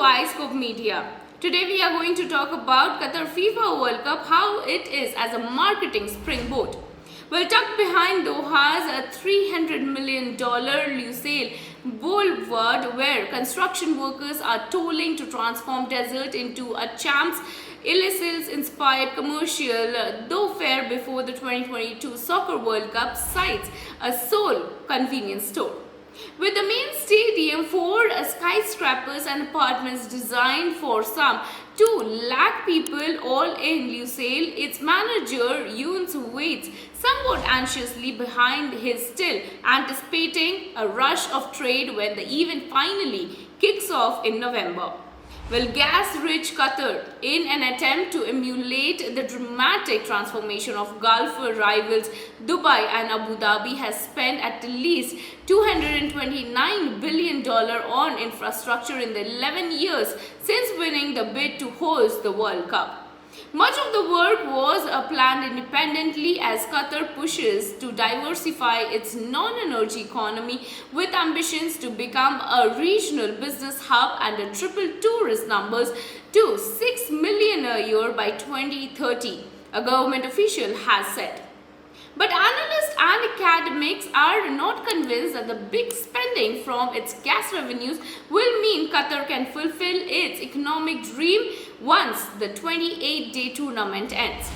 iScope Media. Today we are going to talk about Qatar FIFA World Cup, how it is as a marketing springboard. Well, tucked behind Doha's $300 million Lusail Boulevard, where construction workers are toiling to transform desert into a Champs-Elysees-inspired commercial thoroughfare before the 2022 Soccer World Cup sites a sole convenience store. With the main stadium, 4 skyscrapers and apartments designed for some 2 lakh people all in Lusail, its manager Younes waits somewhat anxiously behind his still anticipating a rush of trade when the event finally kicks off in November. Well, gas-rich Qatar, in an attempt to emulate the dramatic transformation of Gulf rivals Dubai and Abu Dhabi, has spent at least $229 billion on infrastructure in the 11 years since winning the bid to host the World Cup. Much of the work was planned independently as Qatar pushes to diversify its non-energy economy with ambitions to become a regional business hub and triple tourist numbers to 6 million a year by 2030, a government official has said. But analysts and academics are not convinced that the big spending from its gas revenues will mean Qatar can fulfill its economic dream once the 28-day tournament ends.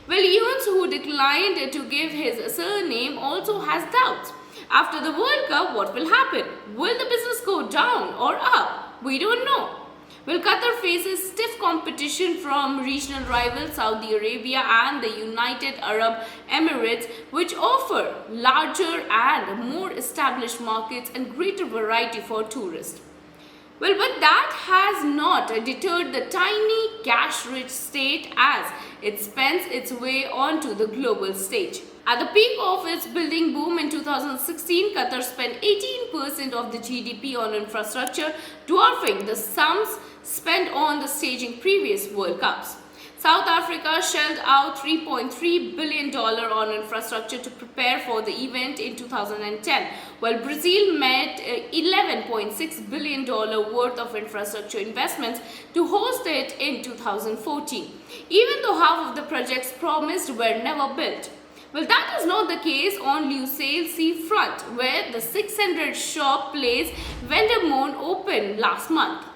Well, Younes, who declined to give his surname, also has doubts. After the World Cup, what will happen? Will the business go down or up? We don't know. Well, Qatar faces stiff competition from regional rivals Saudi Arabia and the United Arab Emirates, which offer larger and more established markets and greater variety for tourists. Well, but that has not deterred the tiny cash-rich state as it spends its way onto the global stage. At the peak of its building boom in 2016, Qatar spent 18% of the GDP on infrastructure, dwarfing the sums spent on the staging previous World Cups. South Africa shelled out $3.3 billion on infrastructure to prepare for the event in 2010, while Brazil met $11.6 billion worth of infrastructure investments to host it in 2014, even though half of the projects promised were never built. Well, that is not the case on Lusail seafront, where the 600-shop place Vendemon opened last month.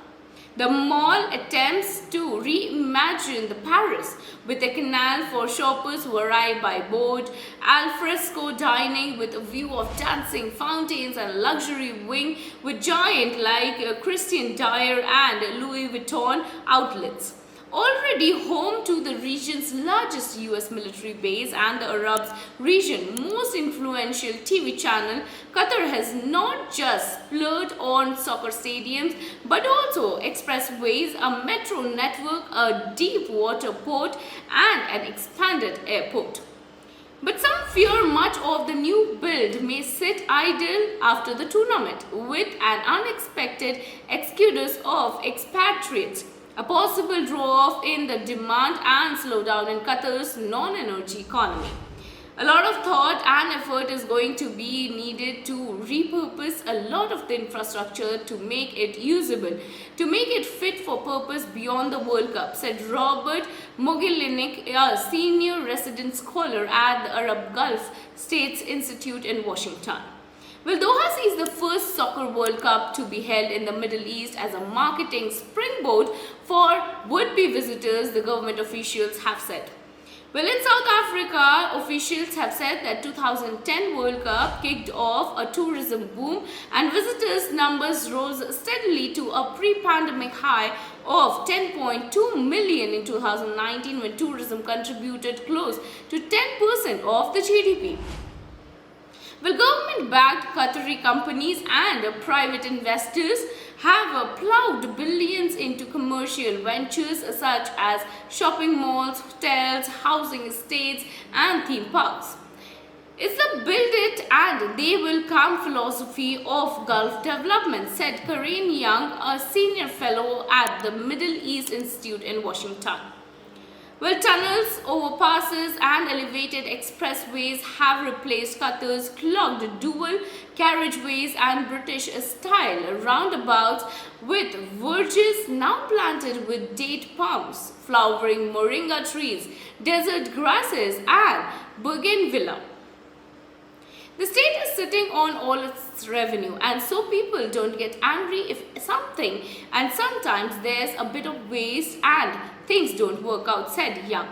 The mall attempts to reimagine the Paris with a canal for shoppers who arrive by boat, alfresco dining with a view of dancing fountains, and a luxury wing with giant like Christian Dior and Louis Vuitton outlets. Already home to the region's largest US military base and the Arab region's most influential TV channel, Qatar has not just splurged on soccer stadiums but also expressways, a metro network, a deep water port, and an expanded airport. But some fear much of the new build may sit idle after the tournament, with an unexpected exodus of expatriates, a possible draw-off in the demand and slowdown in Qatar's non-energy economy. A lot of thought and effort is going to be needed to repurpose a lot of the infrastructure to make it usable, to make it fit for purpose beyond the World Cup, said Robert Mogilinic, a senior resident scholar at the Arab Gulf States Institute in Washington. Well, Doha sees the first Soccer World Cup to be held in the Middle East as a marketing springboard for would-be visitors, the government officials have said. Well, in South Africa, officials have said that 2010 World Cup kicked off a tourism boom and visitors' numbers rose steadily to a pre-pandemic high of 10.2 million in 2019 when tourism contributed close to 10% of the GDP. Well, government-backed Qatari companies and private investors have plowed billions into commercial ventures such as shopping malls, hotels, housing estates, and theme parks. It's the build it and they will come philosophy of Gulf development, said Karen Young, a senior fellow at the Middle East Institute in Washington. Well, tunnels, overpasses, and elevated expressways have replaced Qatar's clogged dual carriageways and British style roundabouts, with verges now planted with date palms, flowering moringa trees, desert grasses, and bougainvillea. The state is sitting on all its revenue, and so people don't get angry if something, and sometimes there's a bit of waste and things don't work out, said Young.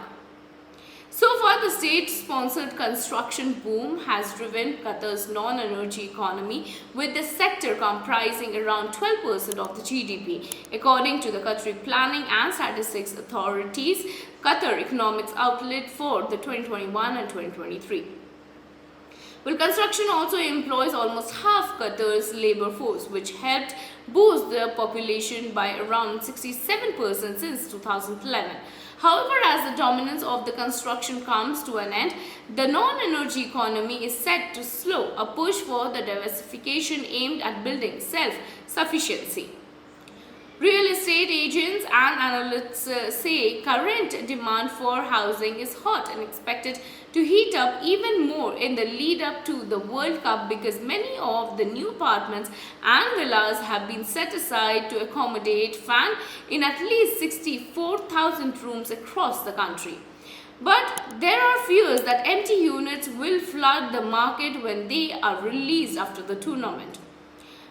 So far, the state-sponsored construction boom has driven Qatar's non-energy economy, with the sector comprising around 12% of the GDP, according to the Qatari Planning and Statistics Authority's Qatar Economics Outlet for the 2021 and 2023. Well, construction also employs almost half Qatar's labor force, which helped boost the population by around 67% since 2011. However, as the dominance of the construction comes to an end, the non-energy economy is set to slow, a push for the diversification aimed at building self-sufficiency. Real estate agents and analysts say current demand for housing is hot and expected to heat up even more in the lead up to the World Cup, because many of the new apartments and villas have been set aside to accommodate fans in at least 64,000 rooms across the country. But there are fears that empty units will flood the market when they are released after the tournament.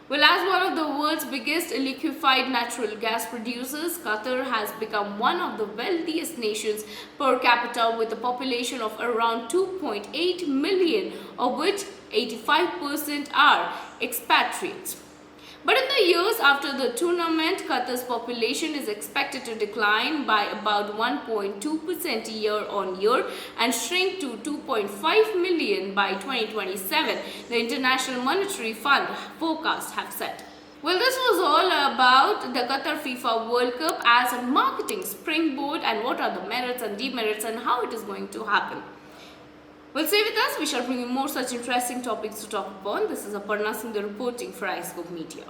Well, as one of the world's biggest liquefied natural gas producers, Qatar has become one of the wealthiest nations per capita, with a population of around 2.8 million, of which 85% are expatriates. But in the years after the tournament, Qatar's population is expected to decline by about 1.2% year on year and shrink to 2.5 million by 2027, the International Monetary Fund forecast have said. Well, this was all about the Qatar FIFA World Cup as a marketing springboard, and what are the merits and demerits and how it is going to happen. Well, stay with us. We shall bring you more such interesting topics to talk upon. This is Aparna Singh reporting for iScope Media.